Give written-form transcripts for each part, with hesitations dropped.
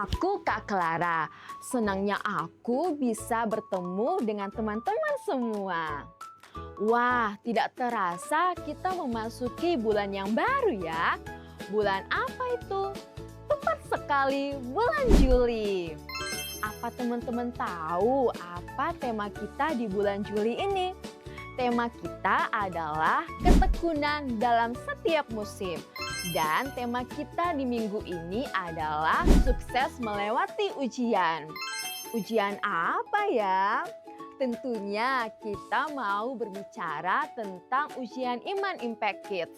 Aku Kak Clara. Senangnya aku bisa bertemu dengan teman-teman semua. Wah, tidak terasa kita memasuki bulan yang baru ya. Bulan apa itu? Tepat sekali, bulan Juli. Apa teman-teman tahu apa tema kita di bulan Juli ini? Tema kita adalah ketekunan dalam setiap musim. Dan tema kita di minggu ini adalah sukses melewati ujian. Ujian apa ya? Tentunya kita mau berbicara tentang ujian Iman Impact Kids.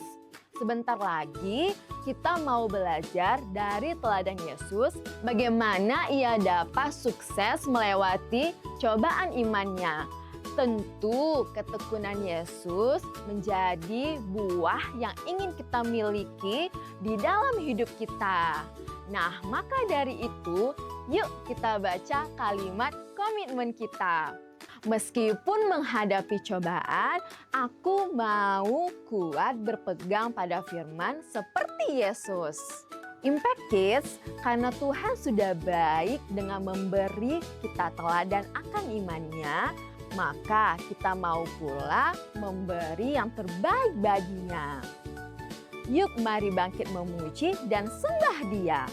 Sebentar lagi kita mau belajar dari teladan Yesus bagaimana ia dapat sukses melewati cobaan imannya. Tentu ketekunan Yesus menjadi buah yang ingin kita miliki di dalam hidup kita. Nah, maka dari itu, yuk kita baca kalimat komitmen kita. Meskipun menghadapi cobaan, aku mau kuat berpegang pada firman seperti Yesus. Impact Kids, karena Tuhan sudah baik dengan memberi kita teladan akan imannya, maka kita mau pula memberi yang terbaik baginya. Yuk mari bangkit memuji dan sembah Dia.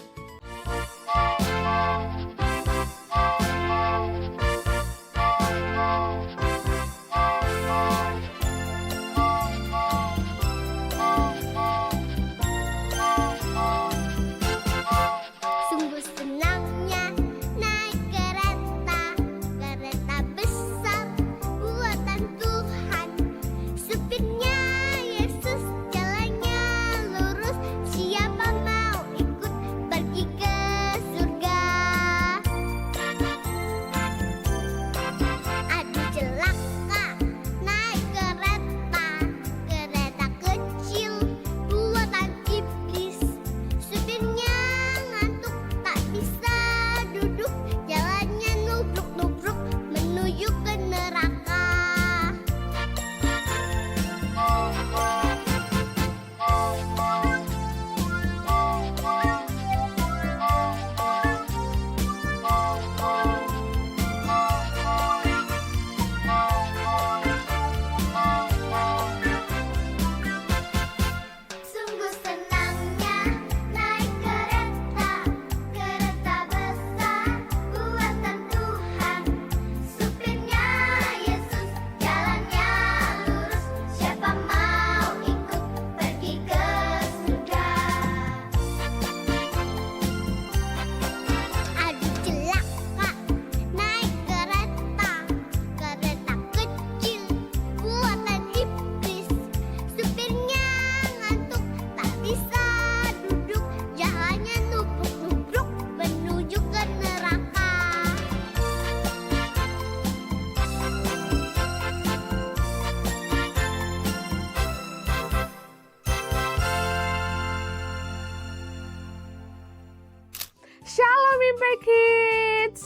Shalom Impact Kids!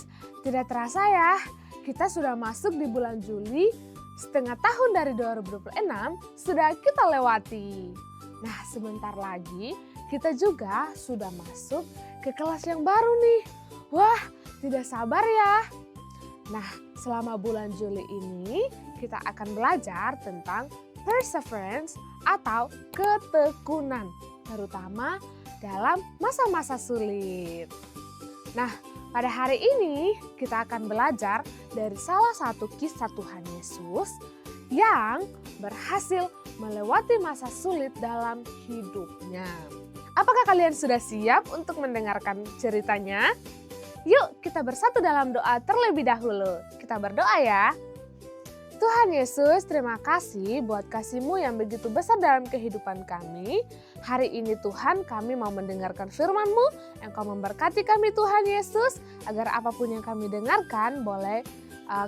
Tidak terasa ya, kita sudah masuk di bulan Juli, setengah tahun dari 2026 sudah kita lewati. Nah, sebentar lagi kita juga sudah masuk ke kelas yang baru nih. Wah, tidak sabar ya. Nah, selama bulan Juli ini kita akan belajar tentang perseverance atau ketekunan, terutama dalam masa-masa sulit. Nah, pada hari ini kita akan belajar dari salah satu kisah Tuhan Yesus yang berhasil melewati masa sulit dalam hidupnya. Apakah kalian sudah siap untuk mendengarkan ceritanya? Yuk kita bersatu dalam doa terlebih dahulu. Kita berdoa ya. Tuhan Yesus, terima kasih buat kasih-Mu yang begitu besar dalam kehidupan kami. Hari ini Tuhan, kami mau mendengarkan firman-Mu. Engkau memberkati kami Tuhan Yesus, agar apapun yang kami dengarkan boleh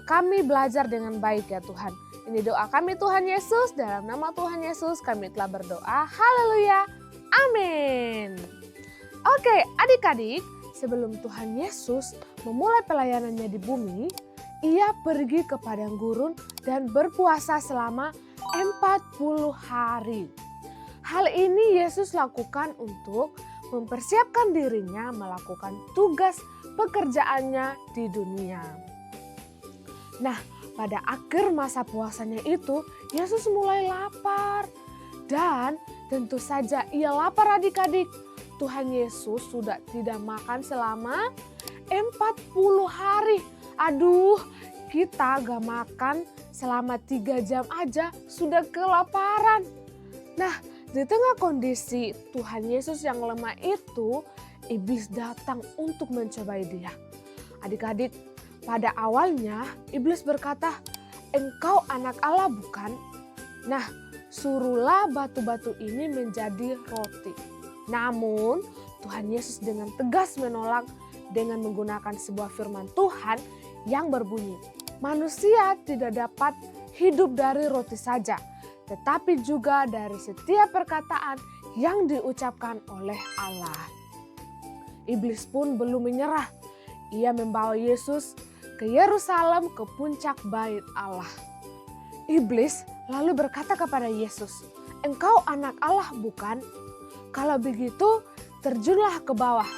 kami belajar dengan baik ya Tuhan. Ini doa kami Tuhan Yesus, dalam nama Tuhan Yesus kami telah berdoa. Haleluya, amin. Oke adik-adik, sebelum Tuhan Yesus memulai pelayanannya di bumi, ia pergi ke padang gurun dan berpuasa selama 40 hari. Hal ini Yesus lakukan untuk mempersiapkan dirinya melakukan tugas pekerjaannya di dunia. Nah, pada akhir masa puasanya itu, Yesus mulai lapar. Dan tentu saja ia lapar adik-adik. Tuhan Yesus sudah tidak makan selama 40 hari. Aduh, kita gak makan selama 3 jam aja sudah kelaparan. Nah, di tengah kondisi Tuhan Yesus yang lemah itu, iblis datang untuk mencobai dia. Adik-adik, pada awalnya iblis berkata, "Engkau anak Allah bukan? Nah, suruhlah batu-batu ini menjadi roti." Namun, Tuhan Yesus dengan tegas menolak dengan menggunakan sebuah firman Tuhan yang berbunyi, "Manusia tidak dapat hidup dari roti saja, tetapi juga dari setiap perkataan yang diucapkan oleh Allah." Iblis pun belum menyerah. Ia membawa Yesus ke Yerusalem, ke puncak bait Allah. Iblis lalu berkata kepada Yesus, "Engkau anak Allah bukan? Kalau begitu terjunlah ke bawah,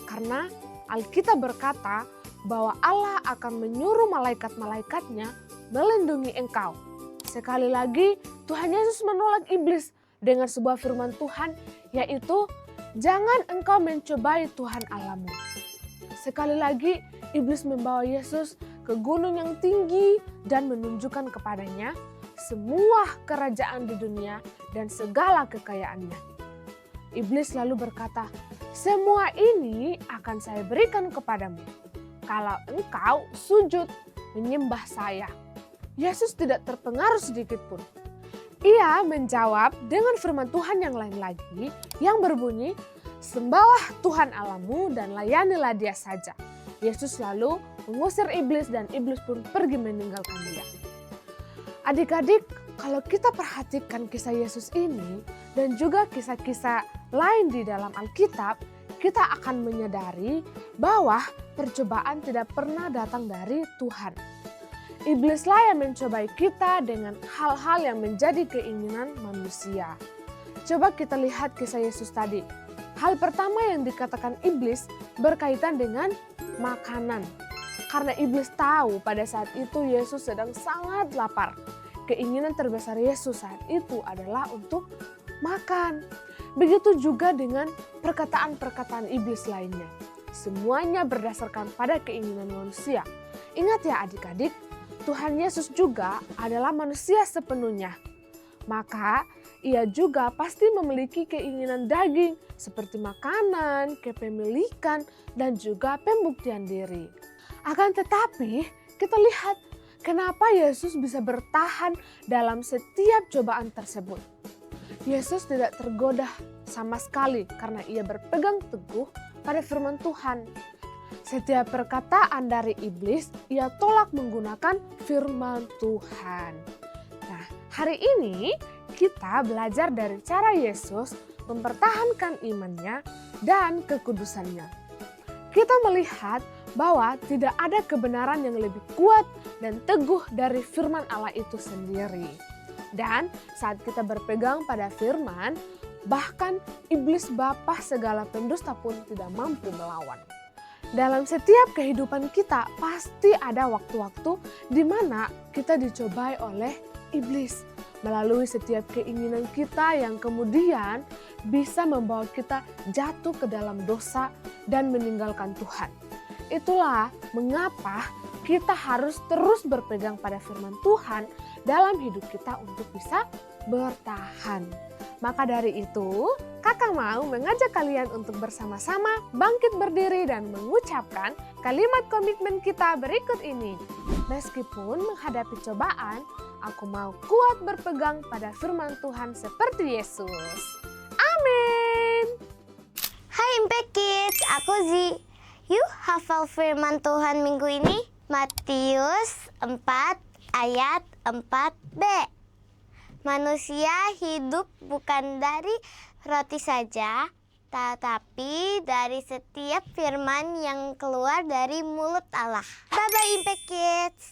karena Alkitab berkata bahwa Allah akan menyuruh malaikat-malaikatnya melindungi engkau." Sekali lagi Tuhan Yesus menolak iblis dengan sebuah firman Tuhan, yaitu, "Jangan engkau mencobai Tuhan Allahmu." Sekali lagi iblis membawa Yesus ke gunung yang tinggi dan menunjukkan kepadanya semua kerajaan di dunia dan segala kekayaannya. Iblis lalu berkata, "Semua ini akan saya berikan kepadamu kalau engkau sujud menyembah saya." Yesus tidak terpengaruh sedikit pun. Ia menjawab dengan firman Tuhan yang lain lagi yang berbunyi, "Sembahlah Tuhan Allahmu dan layanilah Dia saja." Yesus lalu mengusir iblis dan iblis pun pergi meninggalkan dia. Adik-adik, kalau kita perhatikan kisah Yesus ini dan juga kisah-kisah lain di dalam Alkitab, kita akan menyadari bahwa percobaan tidak pernah datang dari Tuhan. Iblislah yang mencobai kita dengan hal-hal yang menjadi keinginan manusia. Coba kita lihat kisah Yesus tadi. Hal pertama yang dikatakan iblis berkaitan dengan makanan. Karena iblis tahu pada saat itu Yesus sedang sangat lapar. Keinginan terbesar Yesus saat itu adalah untuk makan. Begitu juga dengan perkataan-perkataan iblis lainnya. Semuanya berdasarkan pada keinginan manusia. Ingat ya adik-adik, Tuhan Yesus juga adalah manusia sepenuhnya. Maka ia juga pasti memiliki keinginan daging seperti makanan, kepemilikan, dan juga pembuktian diri. Akan tetapi kita lihat kenapa Yesus bisa bertahan dalam setiap cobaan tersebut. Yesus tidak tergoda sama sekali karena ia berpegang teguh pada firman Tuhan. Setiap perkataan dari iblis ia tolak menggunakan firman Tuhan. Nah, hari ini kita belajar dari cara Yesus mempertahankan imannya dan kekudusannya. Kita melihat bahwa tidak ada kebenaran yang lebih kuat dan teguh dari firman Allah itu sendiri. Dan saat kita berpegang pada firman, bahkan iblis bapa segala pendusta pun tidak mampu melawan. Dalam setiap kehidupan kita pasti ada waktu-waktu di mana kita dicobai oleh iblis melalui setiap keinginan kita yang kemudian bisa membawa kita jatuh ke dalam dosa dan meninggalkan Tuhan. Itulah mengapa kita harus terus berpegang pada firman Tuhan dalam hidup kita untuk bisa bertahan. Maka dari itu, kakak mau mengajak kalian untuk bersama-sama bangkit berdiri dan mengucapkan kalimat komitmen kita berikut ini. Meskipun menghadapi cobaan, aku mau kuat berpegang pada firman Tuhan seperti Yesus. Amin. Hai Impact Kids, aku Zi. Yuk hafal firman Tuhan minggu ini. Matius 4 ayat 4b. Manusia hidup bukan dari roti saja, tetapi dari setiap firman yang keluar dari mulut Allah. Bye-bye Impact Kids.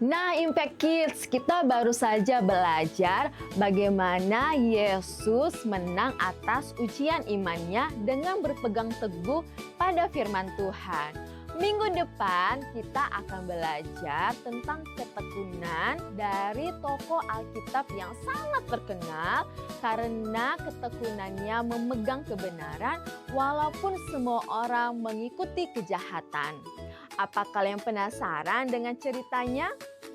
Nah, Impact Kids, kita baru saja belajar bagaimana Yesus menang atas ujian imannya dengan berpegang teguh pada firman Tuhan. Minggu depan kita akan belajar tentang ketekunan dari tokoh Alkitab yang sangat terkenal karena ketekunannya memegang kebenaran walaupun semua orang mengikuti kejahatan. Apa kalian penasaran dengan ceritanya?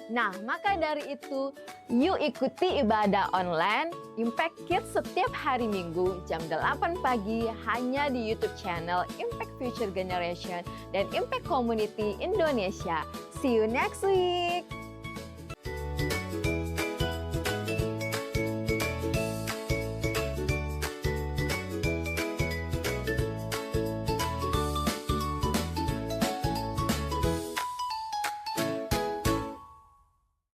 Nah, maka dari itu, yuk ikuti ibadah online Impact Kids setiap hari Minggu jam 8 pagi hanya di YouTube channel Impact Future Generation dan Impact Community Indonesia. See you next week!